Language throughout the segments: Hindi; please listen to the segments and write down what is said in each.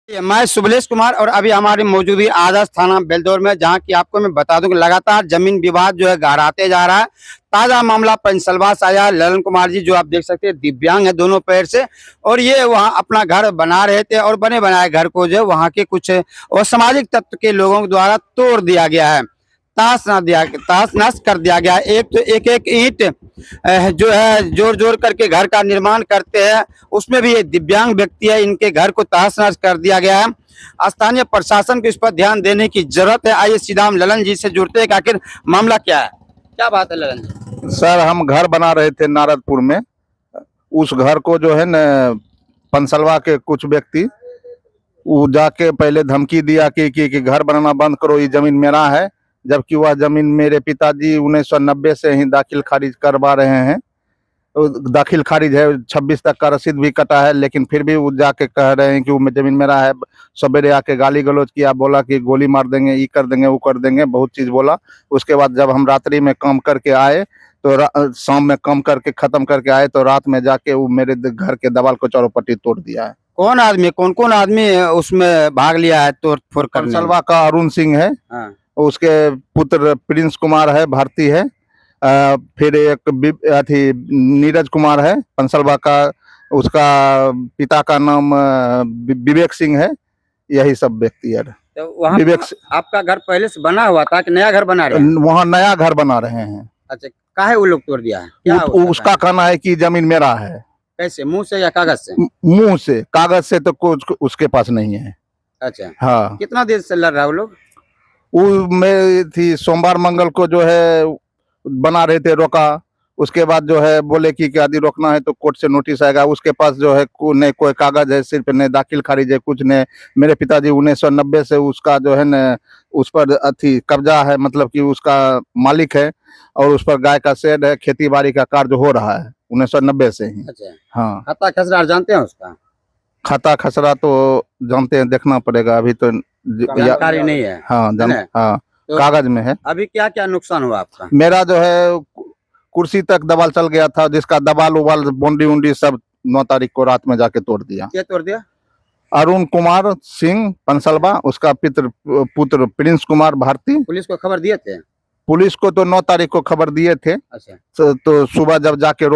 मैं शुभलेश कुमार और अभी हमारी मौजूदगी आदर्श थाना बेलदौर में, जहां की आपको मैं बता दूं कि लगातार जमीन विवाद जो है गहराते जा रहा है। ताजा मामला पंचसलवा से आया। ललन कुमार जी जो आप देख सकते हैं दिव्यांग है दोनों पैर से, और ये वहां अपना घर बना रहे थे और बने बनाए घर को जो वहां के कुछ असामाजिक तत्व के लोगों द्वारा तोड़ दिया गया है, ताश नश कर दिया गया है। एक तो एक एक ईंट जो है जोड़ जोड़ करके घर का निर्माण करते हैं, उसमें भी ये दिव्यांग व्यक्ति है, इनके घर को तहस नहस कर दिया गया है। स्थानीय प्रशासन को इस पर ध्यान देने की जरूरत है। आइए सीधा हम ललन जी से जुड़ते हैं कि आखिर मामला क्या है, क्या बात है ललन जी। सर, हम घर बना रहे थे नारदपुर में। उस घर को जो है न पंसलवा के कुछ व्यक्ति वो जाके पहले धमकी दिया कि घर बनाना बंद करो, ये जमीन मेरा है। जबकि वह जमीन मेरे पिताजी 1990 से ही दाखिल खारिज करवा रहे हैं। दाखिल खारिज है, 26 तक का रसीद भी कटा है, लेकिन फिर भी वो जाके कह रहे हैं कि वो जमीन मेरा है। सवेरे आके गाली गलौज किया, बोला कि गोली मार देंगे, ये कर देंगे, वो कर देंगे, बहुत चीज बोला। उसके बाद जब हम रात्रि में काम करके आए तो शाम में काम करके खत्म करके आए तो रात में जाके वो मेरे घर के दीवार को चारों पट्टी तोड़ दिया है। कौन कौन आदमी उसमें भाग लिया है तोड़ फोड़ करने में? पंसलवा का अरुण सिंह है, हाँ। उसके पुत्र प्रिंस कुमार है, भारती है। फिर एक नीरज कुमार है पंसलवा का, उसका पिता का नाम विवेक सिंह है। यही सब व्यक्ति है। तो वहाँ आपका घर पहले से बना हुआ था कि नया घर बना रहे हैं? वहाँ नया घर बना रहे हैं। अच्छा, काहे वो लोग तोड़ दिया है? क्या उसका कहना है कि जमीन मेरा है। कैसे, मुंह से या कागज से? मुंह से, कागज से तो कुछ उसके पास नहीं है। अच्छा, हाँ। कितना देर से लड़ रहा है वो लोग? वो मैं थी सोमवार मंगल को जो है बना रहे थे, रोका। उसके बाद जो है बोले कि यदि रोकना है तो कोर्ट से नोटिस आएगा। उसके पास जो है न कोई कागज है, सिर्फ न दाखिल खारिज है, कुछ ने। मेरे पिताजी 1990 से उसका जो है न उस पर कब्जा है, मतलब कि उसका मालिक है, और उस पर गाय का शेड है, खेती बाड़ी का कार्य हो रहा है 1990 से ही। अच्छा। हाँ। खाता खसरा जानते हैं उसका? खाता खसरा तो जानते हैं, देखना पड़ेगा, अभी तो जानकारी नहीं है। हाँ, हाँ, तो कागज में है। अभी क्या क्या नुकसान हुआ आपका? मेरा जो है कुर्सी तक दबाल चल गया था, जिसका दबाल उबाल बोंडी उंडी सब 9 तारीख को रात में जाके तोड़ दिया। क्या तोड़ दिया? अरुण कुमार सिंह पंसलवा, उसका पुत्र प्रिंस कुमार भारती। पुलिस को खबर दिए थे? पुलिस को तो 9 तारीख को खबर दिए थे। अच्छा। तो सुबह जब जाके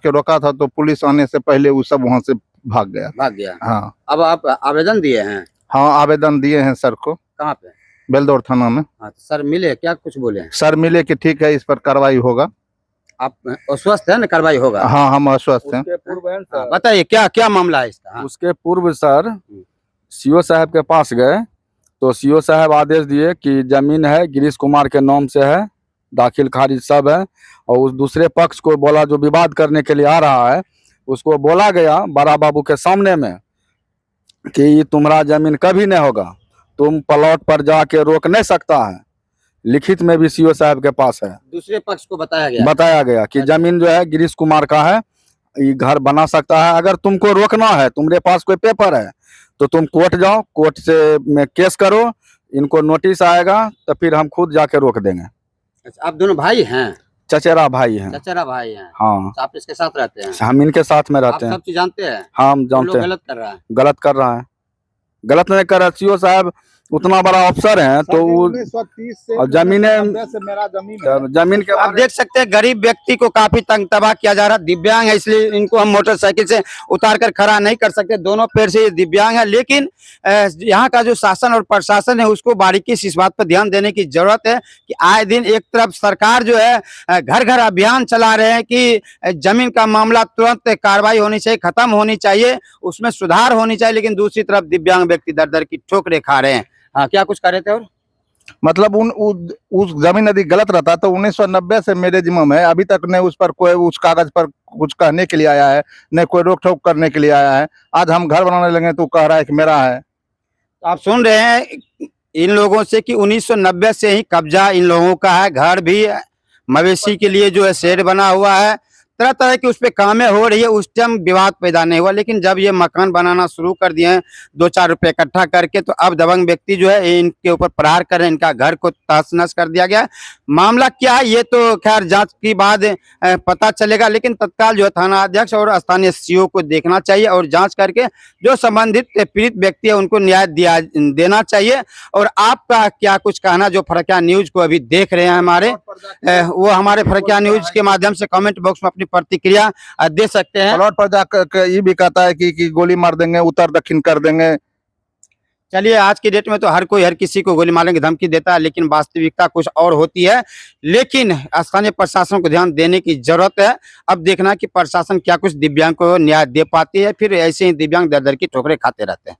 रोका था तो पुलिस आने से पहले वो सब वहाँ से भाग गया। हाँ। अब आप आवेदन दिए हैं? हाँ, आवेदन दिए हैं सर को। कहाँ पे? बेलदौर थाना में। हाँ, सर मिले क्या, कुछ बोले? सर मिले कि ठीक है, इस पर कार्रवाई होगा। आप अस्वस्थ है ना, कार्रवाई होगा? हाँ, हम अस्वस्थ हैं। बताइए क्या क्या मामला है इसका? उसके पूर्व सर सीओ साहब के पास गए तो सीओ साहब आदेश दिए कि जमीन है गिरीश कुमार के नाम से है, दाखिल खारिज सब है। और उस दूसरे पक्ष को बोला, जो विवाद करने के लिए आ रहा है, उसको बोला गया बड़ा बाबू के सामने में कि तुम्हारा जमीन कभी नहीं होगा, तुम प्लॉट पर जाके रोक नहीं सकता है। लिखित में भी सीओ साहब के पास है। दूसरे पक्ष को बताया गया कि जमीन जो है गिरीश कुमार का है, ये घर बना सकता है। अगर तुमको रोकना है, तुम्हारे पास कोई पेपर है तो तुम कोर्ट जाओ, कोर्ट से में केस करो, इनको नोटिस आएगा तो फिर हम खुद जाके रोक देंगे। अच्छा, आप दोनों भाई हैं? चचेरा भाई हैं। चचेरा भाई हैं। हाँ। आप इसके साथ रहते हैं? हम इनके साथ में रहते हैं। सब चीज जानते हैं? हाँ, हम जानते हैं। गलत कर रहा है? गलत कर रहा है, गलत नहीं कर रहा। सीओ साहब उतना बड़ा अफसर हैं तो वो जमीन के आप देख सकते हैं गरीब व्यक्ति को काफी तंग तबाह किया जा रहा है। दिव्यांग है, इसलिए इनको हम मोटरसाइकिल से उतार कर खड़ा नहीं कर सकते, दोनों पैर से ये दिव्यांग है। लेकिन यहाँ का जो शासन और प्रशासन है उसको बारीकी से इस बात पर ध्यान देने की जरूरत है कि आए दिन एक तरफ सरकार जो है घर घर अभियान चला रहे हैं कि जमीन का मामला तुरंत कार्रवाई होनी चाहिए, खत्म होनी चाहिए, उसमें सुधार होनी चाहिए, लेकिन दूसरी तरफ दिव्यांग व्यक्ति दर दर की ठोकरें खा रहे हैं। हाँ, क्या कुछ कर रहे थे? और मतलब उस जमीन यदि गलत रहता तो 1990 से मेरे जिम्मे में, अभी तक न उस पर कोई उस कागज पर कुछ कहने के लिए आया है, न कोई रोक टोक करने के लिए आया है। आज हम घर बनाने लगे तो कह रहा है कि मेरा है। आप सुन रहे हैं इन लोगों से कि 1990 से ही कब्जा इन लोगों का है, घर भी मवेशी के लिए जो है शेड बना हुआ है, तरह तरह की उस पे कामें हो रही है, उस टाइम विवाद पैदा नहीं हुआ। लेकिन जब ये मकान बनाना शुरू कर दिए हैं 2-4 रुपए इकट्ठा करके, तो अब दबंग व्यक्ति जो है इनके ऊपर प्रहार कर रहे हैं, इनका घर को तहस-नहस कर दिया गया है। मामला क्या है ये तो खैर जांच के बाद पता चलेगा, लेकिन तत्काल जो है थाना अध्यक्ष और स्थानीय सीओ को देखना चाहिए और जांच करके जो संबंधित पीड़ित व्यक्ति है उनको न्याय देना चाहिए। और आपका क्या कुछ कहना, जो फरकिया न्यूज को अभी देख रहे हैं हमारे, वो हमारे फरकिया न्यूज के माध्यम से कमेंट बॉक्स में अपनी प्रतिक्रिया दे सकते हैं। प्लॉट पर जाकर ये भी कहता है कि गोली मार देंगे, उत्तर दक्षिण कर देंगे। चलिए, आज की डेट में तो हर कोई हर किसी को गोली मारने की धमकी देता है, लेकिन वास्तविकता कुछ और होती है। लेकिन स्थानीय प्रशासन को ध्यान देने की जरूरत है। अब देखना कि प्रशासन क्या कुछ दिव्यांग को न्याय दे पाती है, फिर ऐसे ही दिव्यांग दर दर की ठोकरें खाते रहते हैं।